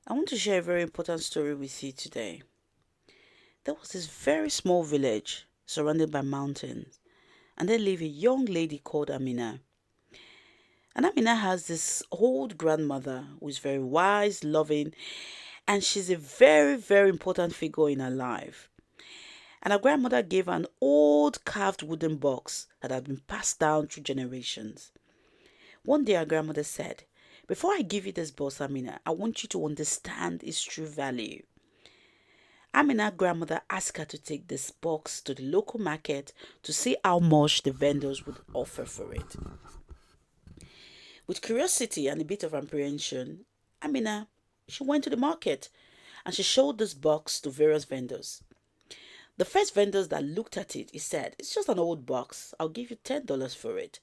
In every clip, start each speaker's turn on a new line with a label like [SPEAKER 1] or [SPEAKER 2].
[SPEAKER 1] I want to share a very important story with you today. There was this very small village surrounded by mountains, and there lived a young lady called Amina. And Amina has this old grandmother who is very wise, loving, and she's a very, very important figure in her life. And her grandmother gave her an old carved wooden box that had been passed down through generations. One day, her grandmother said, "Before I give you this box, Amina, I want you to understand its true value." Amina's grandmother asked her to take this box to the local market to see how much the vendors would offer for it. With curiosity and a bit of apprehension, Amina, she went to the market and she showed this box to various vendors. The first vendors that looked at it, he said, "It's just an old box. I'll give you $10 for it."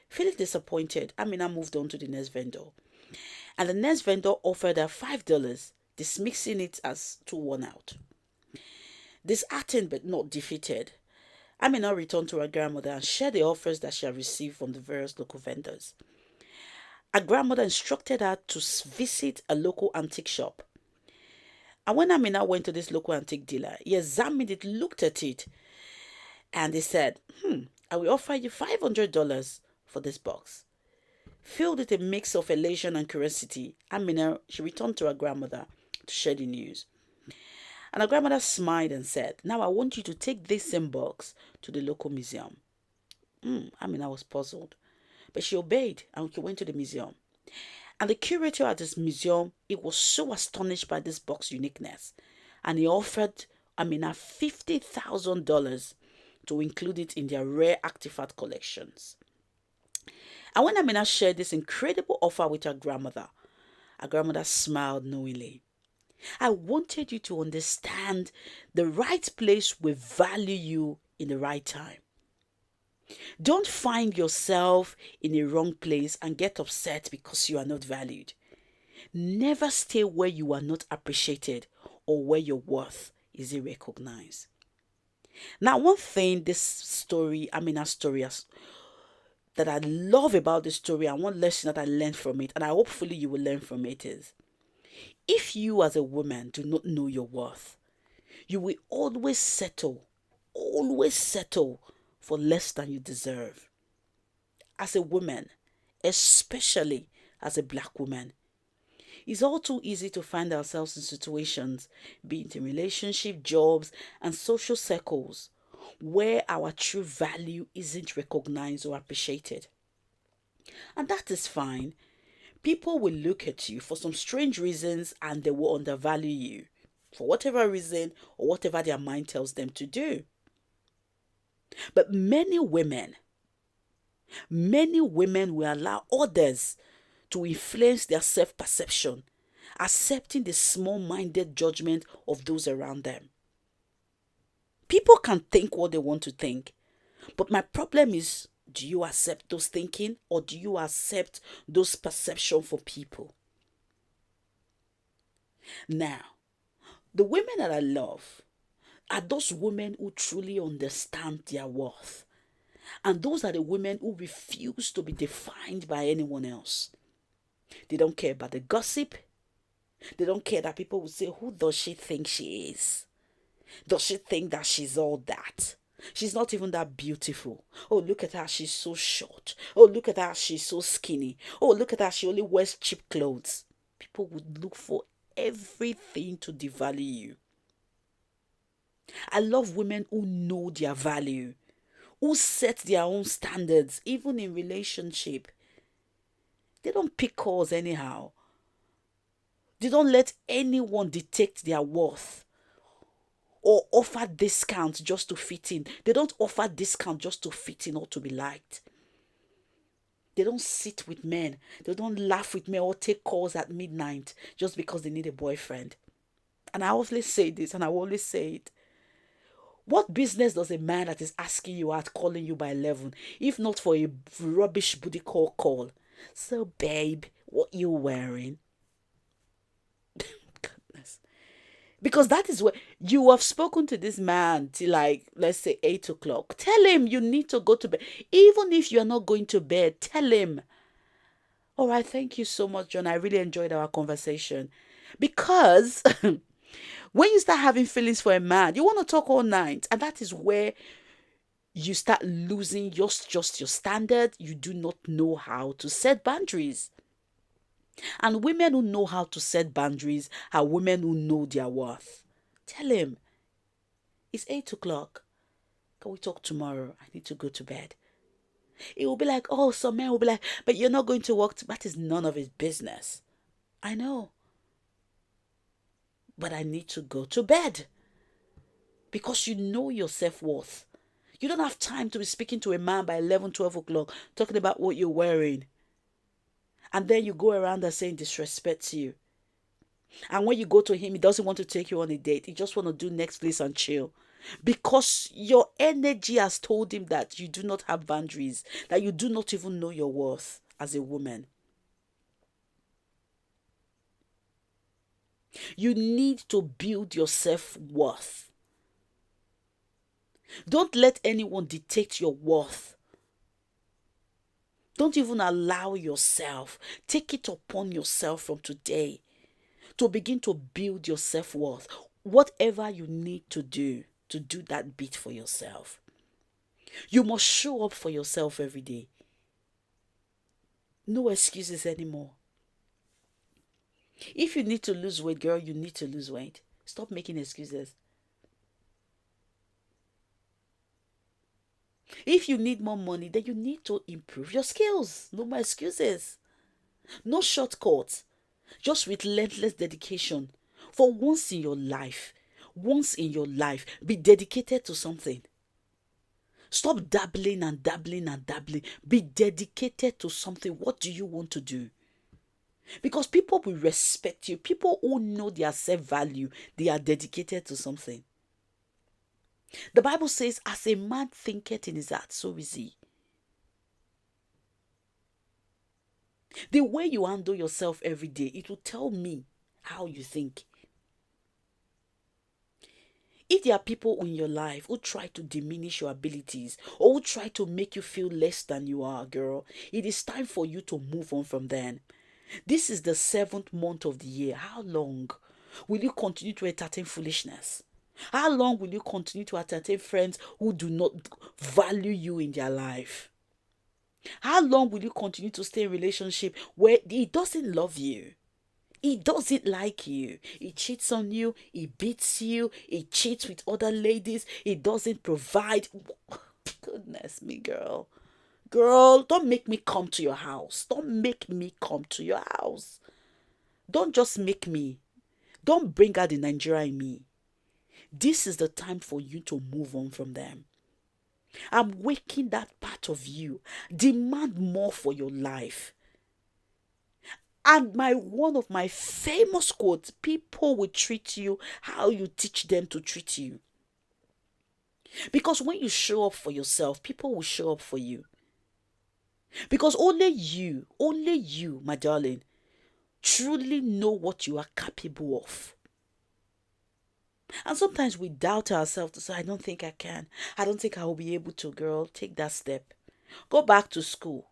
[SPEAKER 1] Feeling disappointed, Amina moved on to the next vendor. And the next vendor offered her $5, dismissing it as too worn out. Disheartened but not defeated, Amina returned to her grandmother and shared the offers that she had received from the various local vendors. Her grandmother instructed her to visit a local antique shop. And when Amina went to this local antique dealer, he examined it, looked at it, and he said, I will offer you $500 for this box. Filled with a mix of elation and curiosity, Amina, she returned to her grandmother to share the news. And her grandmother smiled and said, "Now I want you to take this same box to the local museum." Amina was puzzled, but she obeyed and she went to the museum. And the curator at this museum, he was so astonished by this box's uniqueness, and he offered Amina $50,000 to include it in their rare artifact collections. And when Amina shared this incredible offer with her grandmother smiled knowingly. I wanted you to understand the right place will value you in the right time. Don't find yourself in a wrong place and get upset because you are not valued. Never stay where you are not appreciated or where your worth isn't recognized. Now, one thing this story, Amina's story, that I love about this story, and one lesson that I learned from it, and I hopefully you will learn from it, is if you as a woman do not know your worth, you will always settle for less than you deserve. As a woman, especially as a black woman, it's all too easy to find ourselves in situations, be it in relationship, jobs, and social circles, where our true value isn't recognized or appreciated. And that is fine. People will look at you for some strange reasons and they will undervalue you for whatever reason or whatever their mind tells them to do. But many women will allow others to influence their self-perception, accepting the small-minded judgment of those around them. People can think what they want to think, but my problem is, do you accept those thinking or do you accept those perceptions for people? Now, the women that I love are those women who truly understand their worth. And those are the women who refuse to be defined by anyone else. They don't care about the gossip. They don't care that people will say, who does she think she is? Does she think that she's all that? She's not even that beautiful. Oh, look at her, she's so short. Oh, look at her, she's so skinny. Oh, look at her, she only wears cheap clothes. People would look for everything to devalue you. I love women who know their value, who set their own standards, even in relationship. They don't pick calls anyhow. They don't let anyone dictate their worth or offer discounts just to fit in. They don't offer discount just to fit in or to be liked. They don't sit with men. They don't laugh with men or take calls at midnight just because they need a boyfriend. And I always say this, and I will always say it. What business does a man that is asking you out, calling you by 11, if not for a rubbish booty call? So, babe, what you wearing? Goodness. Because that is where you have spoken to this man till like, let's say 8 o'clock. Tell him you need to go to bed. Even if you are not going to bed, tell him, All right, thank you so much, John. I really enjoyed our conversation. Because when you start having feelings for a man, you want to talk all night. And that is where you start losing just your standard. You do not know how to set boundaries. And women who know how to set boundaries are women who know their worth. Tell him, it's 8 o'clock. Can we talk tomorrow? I need to go to bed. It will be like, oh, some men will be like, but you're not going to work. That is none of his business. I know. But I need to go to bed. Because you know your self-worth. You don't have time to be speaking to a man by 11, 12 o'clock, talking about what you're wearing. And then you go around and saying disrespect to you. And when you go to him, he doesn't want to take you on a date. He just want to do Netflix and chill. Because your energy has told him that you do not have boundaries, that you do not even know your worth as a woman. You need to build your self-worth. Don't let anyone dictate your worth. Don't even allow yourself. Take it upon yourself from today to begin to build your self-worth. Whatever you need to do that bit for yourself. You must show up for yourself every day. No excuses anymore. If you need to lose weight, girl, you need to lose weight. Stop making excuses. If you need more money, then you need to improve your skills. No more excuses. No shortcuts. Just relentless dedication. For once in your life, be dedicated to something. Stop dabbling and dabbling and dabbling. Be dedicated to something. What do you want to do? Because people will respect you. People who know their self-value, they are dedicated to something. The Bible says, as a man thinketh in his heart, so is he. The way you handle yourself every day, it will tell me how you think. If there are people in your life who try to diminish your abilities or who try to make you feel less than you are, girl, it is time for you to move on from them. This is the 7th month of the year. How long will you continue to entertain foolishness? How long will you continue to entertain friends who do not value you in their life? How long will you continue to stay in a relationship where he doesn't love you? He doesn't like you. He cheats on you. He beats you. He cheats with other ladies. He doesn't provide. Goodness me, girl. Girl, don't make me come to your house. Don't make me come to your house. Don't just make me. Don't bring out the Nigeria in me. This is the time for you to move on from them. I'm waking that part of you. Demand more for your life. And one of my famous quotes, people will treat you how you teach them to treat you. Because when you show up for yourself, people will show up for you. Because only you, my darling, truly know what you are capable of. And sometimes we doubt ourselves to say, I don't think I can. I don't think I will be able to, girl. Take that step. Go back to school.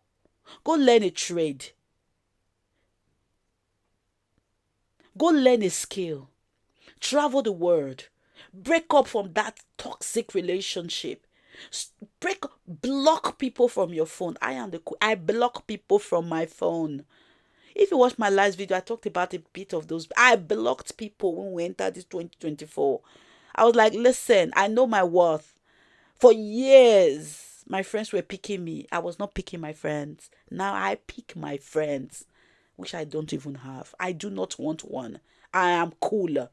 [SPEAKER 1] Go learn a trade. Go learn a skill. Travel the world. Break up from that toxic relationship. Block people from your phone. I block people from my phone. If you watch my last video, I talked about a bit of those. I blocked people when we entered this 2024. I was like, listen, I know my worth. For years, my friends were picking me. I was not picking my friends. Now I pick my friends, which I don't even have. I do not want one. I am cool.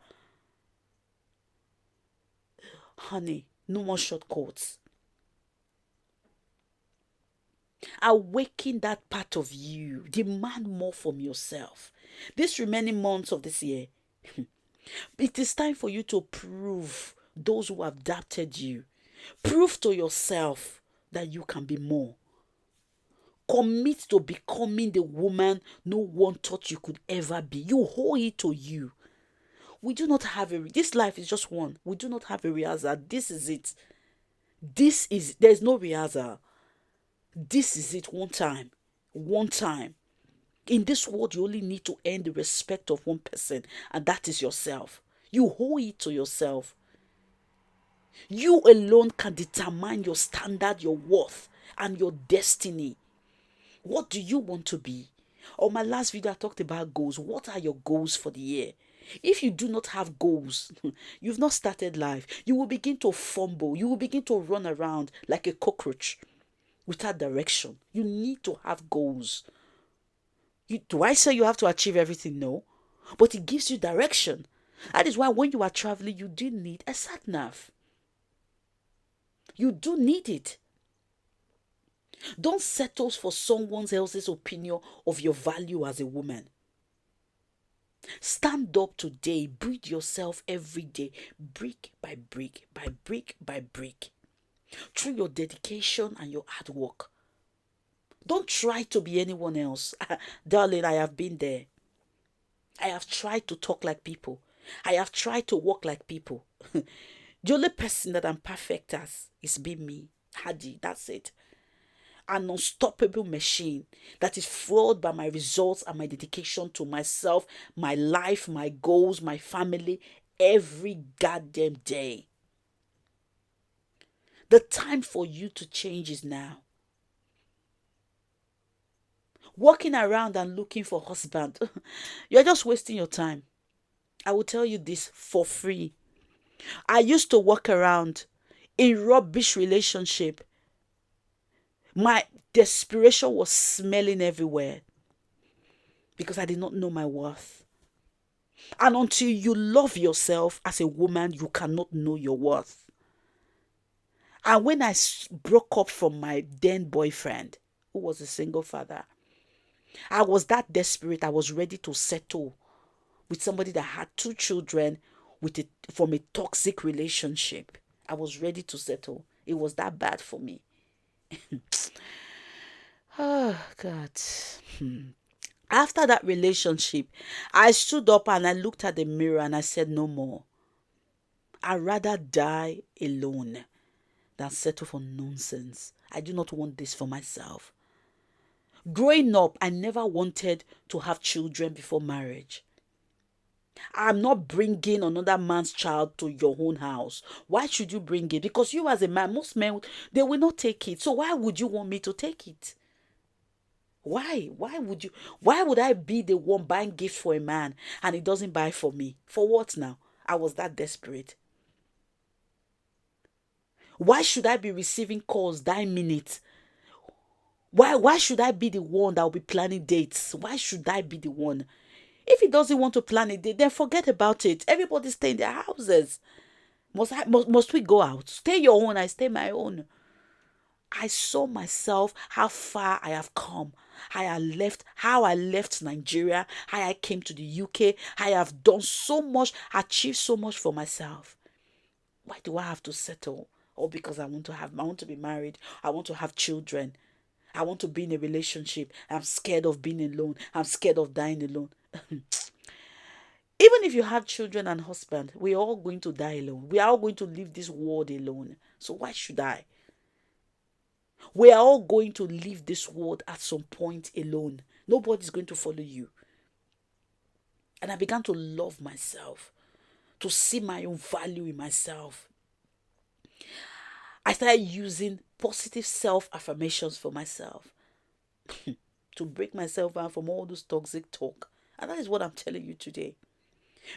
[SPEAKER 1] Honey, no more shortcuts. Awaken that part of you. Demand more from yourself. These remaining months of this year, it is time for you to prove those who have doubted you. Prove to yourself that you can be more. Commit to becoming the woman no one thought you could ever be. You owe it to you. We do not have this life is just one. We do not have a rehearsal. This is it. There's no rehearsal. This is it. One time. In this world, you only need to earn the respect of one person, and that is yourself. You owe it to yourself. You alone can determine your standard, your worth, and your destiny. What do you want to be? On my last video, I talked about goals. What are your goals for the year? If you do not have goals, you've not started life. You will begin to fumble. You will begin to run around like a cockroach without direction. You need to have goals. Do I say you have to achieve everything? No. But it gives you direction. That is why when you are traveling, you do need a sat nav. You do need it. Don't settle for someone else's opinion of your value as a woman. Stand up today. Breed yourself every day, brick by brick, by brick by brick, through your dedication and your hard work. Don't try to be anyone else. Darling, I have been there. I have tried to talk like people. I have tried to walk like people. The only person that I'm perfect as is being me. Hadi, that's it. An unstoppable machine that is fueled by my results and my dedication to myself, my life, my goals, my family, every goddamn day. The time for you to change is now. Walking around and looking for a husband, you're just wasting your time. I will tell you this for free. I used to walk around in rubbish relationship. My desperation was smelling everywhere because I did not know my worth. And until you love yourself as a woman, you cannot know your worth. And when I broke up from my then boyfriend, who was a single father, I was that desperate. I was ready to settle with somebody that had 2 children from a toxic relationship. I was ready to settle. It was that bad for me. Oh, God. After that relationship, I stood up and I looked at the mirror and I said, no more. I'd rather die alone than settle for nonsense. I do not want this for myself. Growing up, I never wanted to have children before marriage. I'm not bringing another man's child to your own house. Why should you bring it? Because you as a man, most men, they will not take it. So why would you want me to take it? Why? Why would I be the one buying gifts for a man and he doesn't buy for me? For what now? I was that desperate. Why should I be receiving calls that minute? Why should I be the one that will be planning dates? Why should I be the one? If he doesn't want to plan a date, then forget about it. Everybody stay in their houses. Must we go out? Stay your own, I stay my own. I saw myself, how far I have come. How I left Nigeria, how I came to the UK, how I have done so much, achieved so much for myself. Why do I have to settle? Or because I want to be married, I want to have children, I want to be in a relationship. I'm scared of being alone. I'm scared of dying alone. Even if you have children and husband, we're all going to die alone. We are all going to leave this world alone. So why should I? We are all going to leave this world at some point alone. Nobody's going to follow you. And I began to love myself, to see my own value in myself. I started using positive self-affirmations for myself to break myself out from all those toxic talk. And that is what I'm telling you today.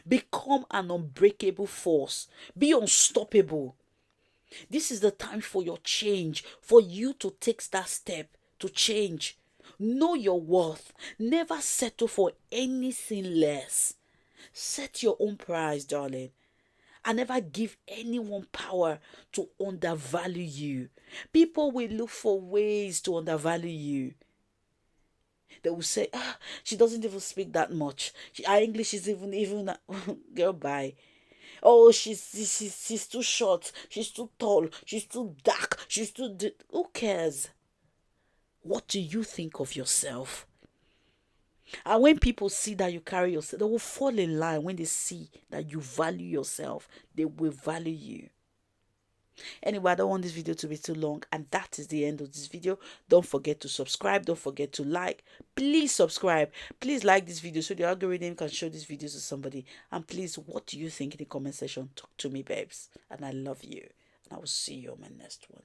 [SPEAKER 1] Become an unbreakable force. Be unstoppable. This is the time for your change, for you to take that step to change. Know your worth. Never settle for anything less. Set your own price, darling. And never give anyone power to undervalue you. People will look for ways to undervalue you. They will say, she doesn't even speak that much. Her English is even girl, bye. Oh, she's too short. She's too tall. She's too dark. Who cares? What do you think of yourself? And when people see that you carry yourself, they will fall in line. When they see that you value yourself, they will value you. Anyway, I don't want this video to be too long, and that is the end of this video. Don't forget to subscribe. Don't forget to like. Please subscribe. Please like this video so the algorithm can show these videos to somebody. And please, what do you think in the comment section? Talk to me, babes. And I love you. And I will see you on my next one.